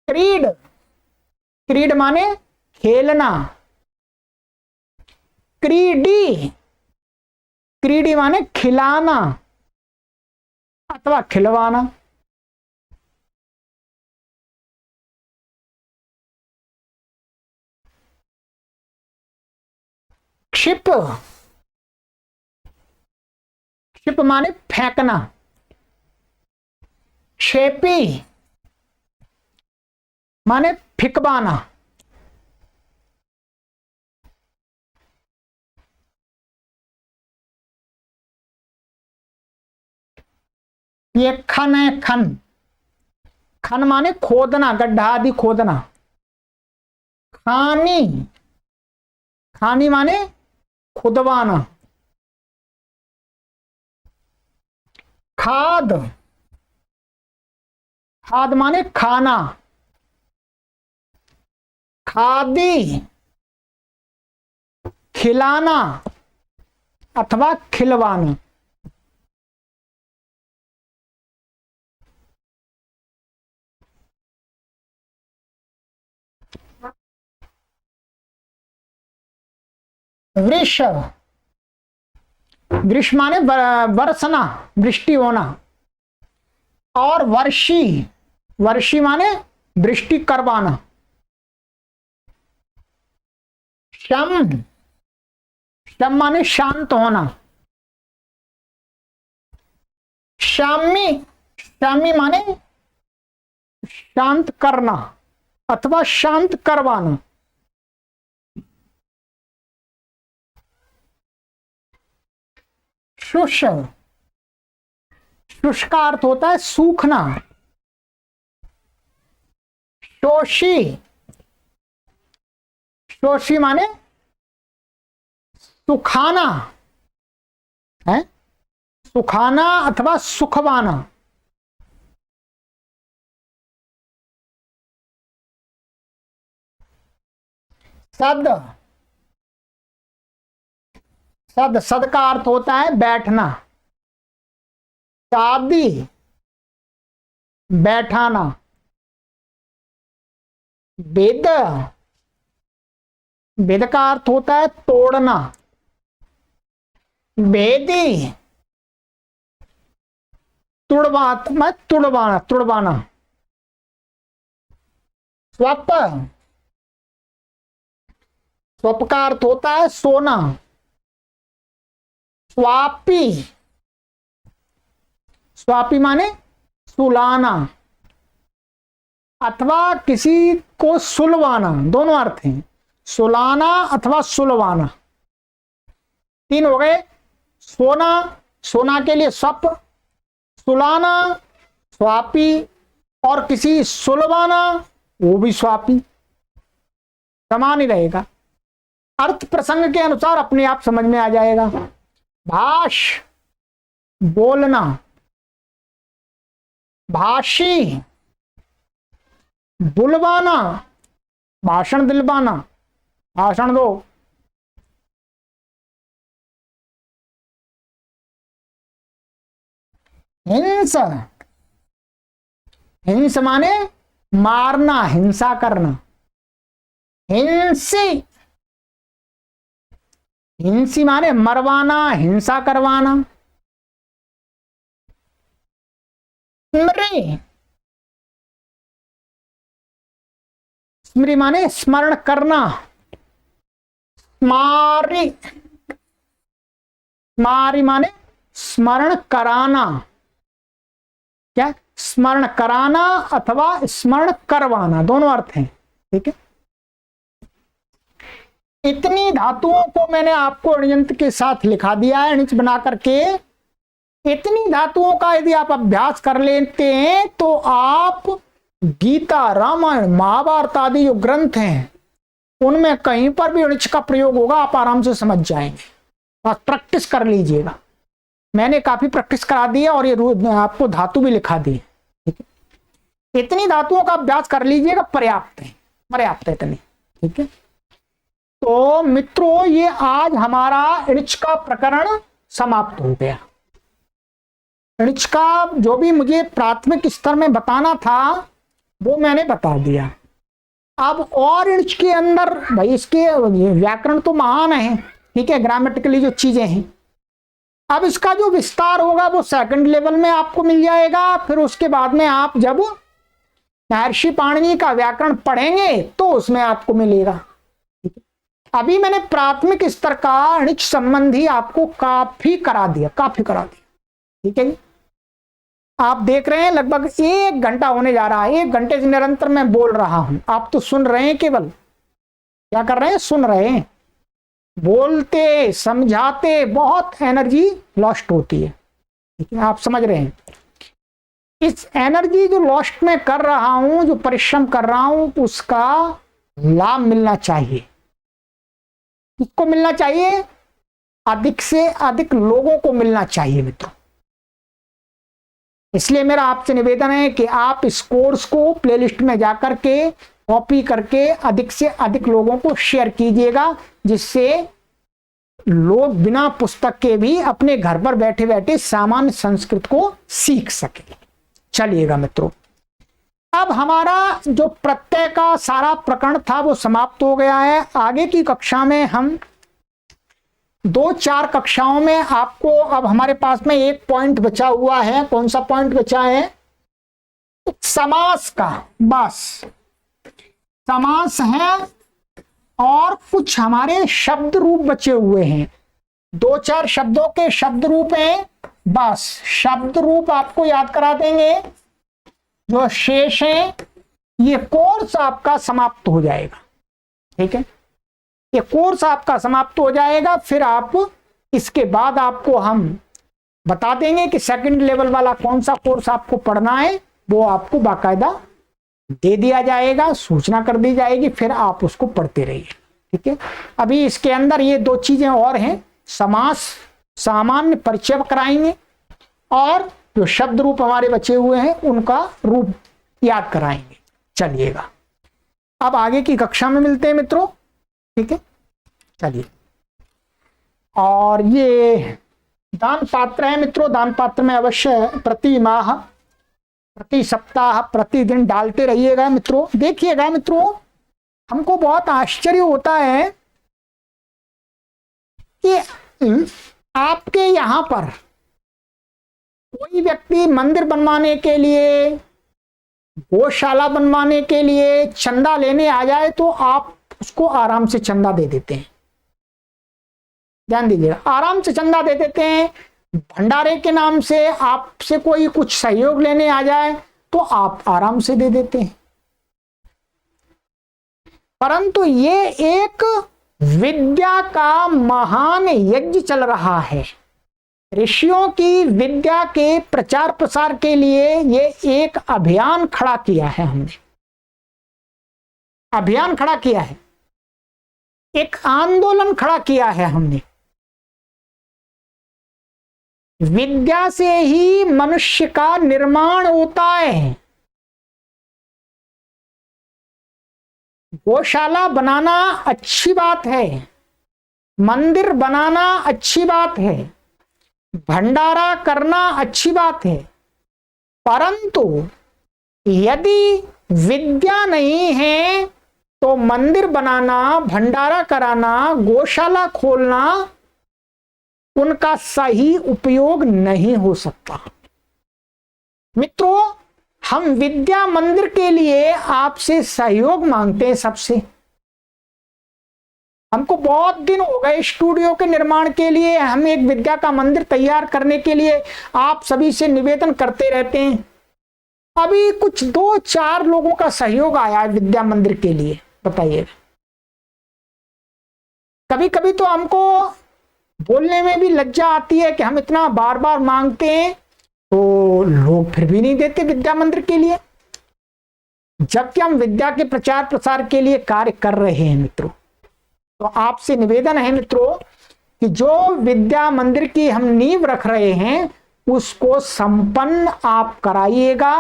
क्रीड, क्रीड माने खेलना। क्रीडी, क्रीडी माने खिलाना अथवा खिलवाना। क्षिप, क्षिप माने फेंकना। क्षेपी माने फिकवाना। ये खन है, खन, खन माने खोदना, गड्ढा आदि खोदना। खानी, खानी माने खुदवाना। खाद, खाद माने खाना। खादी, खिलाना अथवा खिलवाना। वृष, वृष माने बरसना, वृष्टि होना। और वर्षी, वर्षी माने वृष्टि करवाना। शम, शम माने शांत होना। शामी, शामी माने शांत करना अथवा शांत करवाना। शुष्क, शुष्क का अर्थ होता है सूखना। शोषी, शोषी माने सुखाना है, सुखाना अथवा सुखवाना। सद, सद, सद का अर्थ होता है बैठना। शादी, बैठाना। वेद, वेद का अर्थ होता है तोड़ना। वेदी, तुड़वाना, तुड़वाना। स्वप, स्वप का अर्थ होता है सोना। स्वापी, स्वापी माने सुलाना अथवा किसी को सुलवाना, दोनों अर्थ हैं, सुलाना अथवा सुलवाना। तीन हो गए। सोना, सोना के लिए स्वप, सुलाना स्वापी, और किसी सुलवाना वो भी स्वापी, समान ही रहेगा। अर्थ प्रसंग के अनुसार अपने आप समझ में आ जाएगा। भाष, बोलना। भाषी, बुलवाना, भाषण दिलवाना, भाषण दो। हिंस, हिंस माने मारना, हिंसा करना। हिंसी, हिंसी माने मरवाना, हिंसा करवाना। स्मृति, स्मृति माने स्मरण करना। स्मारी, स्मारी माने स्मरण कराना। क्या? स्मरण कराना अथवा स्मरण करवाना, दोनों अर्थ हैं। ठीक है, इतनी धातुओं को मैंने आपको अण्यंत के साथ लिखा दिया है, अणिच बना करके। इतनी धातुओं का यदि आप अभ्यास कर लेते हैं तो आप गीता, रामायण, महाभारत आदि जो ग्रंथ हैं उनमें कहीं पर भी अणिच का प्रयोग होगा, आप आराम से समझ जाएंगे। बस प्रैक्टिस कर लीजिएगा। मैंने काफी प्रैक्टिस करा दी है और ये आपको धातु भी लिखा दी। ठीक है, इतनी धातुओं का अभ्यास कर लीजिएगा, पर्याप्त है, पर्याप्त है इतनी। ठीक है, तो मित्रों ये आज हमारा अणिच का प्रकरण समाप्त हो गया। अणिच का जो भी मुझे प्राथमिक स्तर में बताना था वो मैंने बता दिया। अब और अणिच के अंदर भाई इसके व्याकरण तो महान है, ठीक है, ग्रामेटिकली जो चीजें हैं, अब इसका जो विस्तार होगा वो सेकंड लेवल में आपको मिल जाएगा। फिर उसके बाद में आप जब महर्षि पाणिनि का व्याकरण पढ़ेंगे तो उसमें आपको मिलेगा। अभी मैंने प्राथमिक स्तर का अणिच संबंधी आपको काफी करा दिया, काफी करा दिया। ठीक है जी, आप देख रहे हैं लगभग 1 घंटा होने जा रहा है। 1 घंटे से निरंतर मैं बोल रहा हूं, आप तो सुन रहे हैं, केवल क्या कर रहे हैं, सुन रहे हैं। बोलते समझाते बहुत एनर्जी लॉस्ट होती है। ठीक है, आप समझ रहे हैं। इस एनर्जी जो लॉस्ट में कर रहा हूं, जो परिश्रम कर रहा हूं, उसका लाभ मिलना चाहिए। किसको मिलना चाहिए? अधिक से अधिक लोगों को मिलना चाहिए मित्रों। इसलिए मेरा आपसे निवेदन है कि आप इस कोर्स को प्लेलिस्ट में जाकर के कॉपी करके अधिक से अधिक लोगों को शेयर कीजिएगा, जिससे लोग बिना पुस्तक के भी अपने घर पर बैठे बैठे सामान्य संस्कृत को सीख सके। चलिएगा मित्रों, अब हमारा जो प्रत्यय का सारा प्रकरण था वो समाप्त हो गया है। आगे की कक्षा में हम 2-4 कक्षाओं में आपको, अब हमारे पास में एक पॉइंट बचा हुआ है। कौन सा पॉइंट बचा है? समास का। बस समास है और कुछ हमारे शब्द रूप बचे हुए हैं। 2-4 शब्दों के शब्द रूप हैं, बस शब्द रूप आपको याद करा देंगे। जो शेष है ये कोर्स आपका समाप्त हो जाएगा। ठीक है, ये कोर्स आपका समाप्त हो जाएगा। फिर आप इसके बाद आपको हम बता देंगे कि सेकंड लेवल वाला कौन सा कोर्स आपको पढ़ना है, वो आपको बाकायदा दे दिया जाएगा, सूचना कर दी जाएगी, फिर आप उसको पढ़ते रहिए। ठीक है, अभी इसके अंदर ये 2 चीजें और हैं, समास सामान्य परिचय कराएंगे और जो शब्द रूप हमारे बचे हुए हैं उनका रूप याद कराएंगे। चलिएगा, अब आगे की कक्षा में मिलते हैं मित्रों। ठीक है, चलिए। और ये दान पात्र है मित्रों, दान पात्र में अवश्य प्रति माह प्रति सप्ताह प्रतिदिन डालते रहिएगा मित्रों। देखिएगा मित्रों, हमको बहुत आश्चर्य होता है कि आपके यहां पर कोई व्यक्ति मंदिर बनवाने के लिए, गौशाला बनवाने के लिए चंदा लेने आ जाए तो आप उसको आराम से चंदा दे देते हैं। ध्यान दीजिएगा, आराम से चंदा दे देते हैं। भंडारे के नाम से आपसे कोई कुछ सहयोग लेने आ जाए तो आप आराम से दे देते हैं। परंतु ये एक विद्या का महान यज्ञ चल रहा है। ऋषियों की विद्या के प्रचार प्रसार के लिए ये एक अभियान खड़ा किया है। हमने अभियान खड़ा किया है, एक आंदोलन खड़ा किया है हमने। विद्या से ही मनुष्य का निर्माण होता है। गौशाला बनाना अच्छी बात है, मंदिर बनाना अच्छी बात है, भंडारा करना अच्छी बात है, परंतु यदि विद्या नहीं है तो मंदिर बनाना, भंडारा कराना, गौशाला खोलना उनका सही उपयोग नहीं हो सकता। मित्रों, हम विद्या मंदिर के लिए आपसे सहयोग मांगते हैं। सबसे हमको बहुत दिन हो गए स्टूडियो के निर्माण के लिए, हम एक विद्या का मंदिर तैयार करने के लिए आप सभी से निवेदन करते रहते हैं। अभी कुछ 2-4 लोगों का सहयोग आया है विद्या मंदिर के लिए। बताइए, कभी कभी तो हमको बोलने में भी लज्जा आती है कि हम इतना बार बार मांगते हैं तो लोग फिर भी नहीं देते विद्या मंदिर के लिए, जबकि हम विद्या के प्रचार प्रसार के लिए कार्य कर रहे हैं। मित्रों, तो आपसे निवेदन है मित्रों कि जो विद्या मंदिर की हम नींव रख रहे हैं उसको संपन्न आप कराइएगा।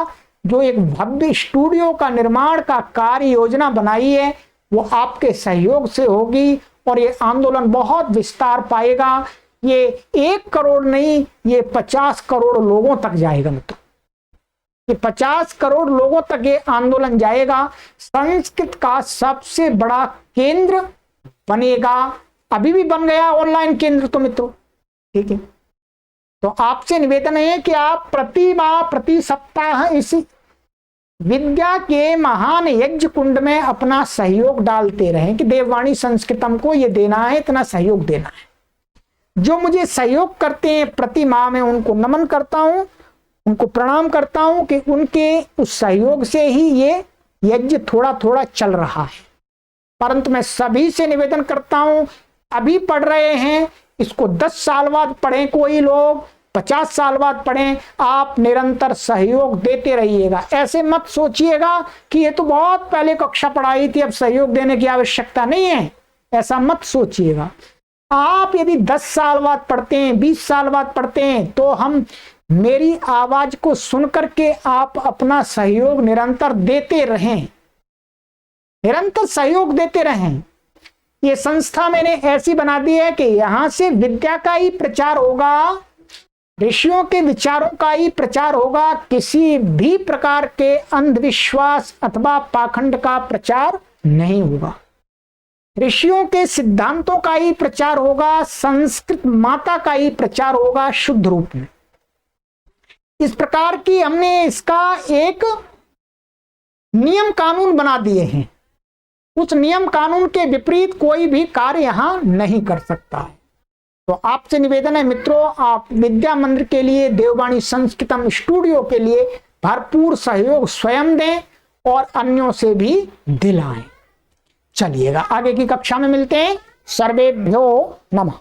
जो एक भव्य स्टूडियो का निर्माण का कार्य योजना बनाई है वो आपके सहयोग से होगी और ये आंदोलन बहुत विस्तार पाएगा। ये 1 करोड़ नहीं, ये 50 करोड़ लोगों तक जाएगा मित्रों। ये 50 करोड़ लोगों तक ये आंदोलन जाएगा। संस्कृत का सबसे बड़ा केंद्र बनेगा। अभी भी बन गया ऑनलाइन केंद्र तो मित्रों, ठीक है। तो आपसे निवेदन है कि आप प्रति माह प्रति सप्ताह इस विद्या के महान यज्ञ कुंड में अपना सहयोग डालते रहें कि देववाणी संस्कृतम को ये देना है, इतना सहयोग देना है। जो मुझे सहयोग करते हैं प्रति माह में उनको नमन करता हूं, उनको प्रणाम करता हूं कि उनके उस सहयोग से ही ये यज्ञ थोड़ा थोड़ा चल रहा है। परंतु मैं सभी से निवेदन करता हूं, अभी पढ़ रहे हैं इसको 10 साल बाद पढ़ें, कोई लोग 50 साल बाद पढ़ें, आप निरंतर सहयोग देते रहिएगा। ऐसे मत सोचिएगा कि ये तो बहुत पहले कक्षा पढ़ाई थी, अब सहयोग देने की आवश्यकता नहीं है, ऐसा मत सोचिएगा। आप यदि 10 साल बाद पढ़ते हैं, 20 साल बाद पढ़ते हैं तो हम मेरी आवाज को सुनकर के आप अपना सहयोग निरंतर देते रहें, निरंतर सहयोग देते रहें। ये संस्था मैंने ऐसी बना दी है कि यहां से विद्या का ही प्रचार होगा, ऋषियों के विचारों का ही प्रचार होगा, किसी भी प्रकार के अंधविश्वास अथवा पाखंड का प्रचार नहीं होगा। ऋषियों के सिद्धांतों का ही प्रचार होगा, संस्कृत माता का ही प्रचार होगा शुद्ध रूप में। इस प्रकार की हमने इसका एक नियम कानून बना दिए हैं। उस नियम कानून के विपरीत कोई भी कार्य यहां नहीं कर सकता है। तो आपसे निवेदन है मित्रों, आप विद्या मंदिर के लिए, देववाणी संस्कृतम स्टूडियो के लिए भरपूर सहयोग स्वयं दें और अन्यों से भी दिलाएं। चलिएगा, आगे की कक्षा में मिलते हैं। सर्वेभ्यो नमः।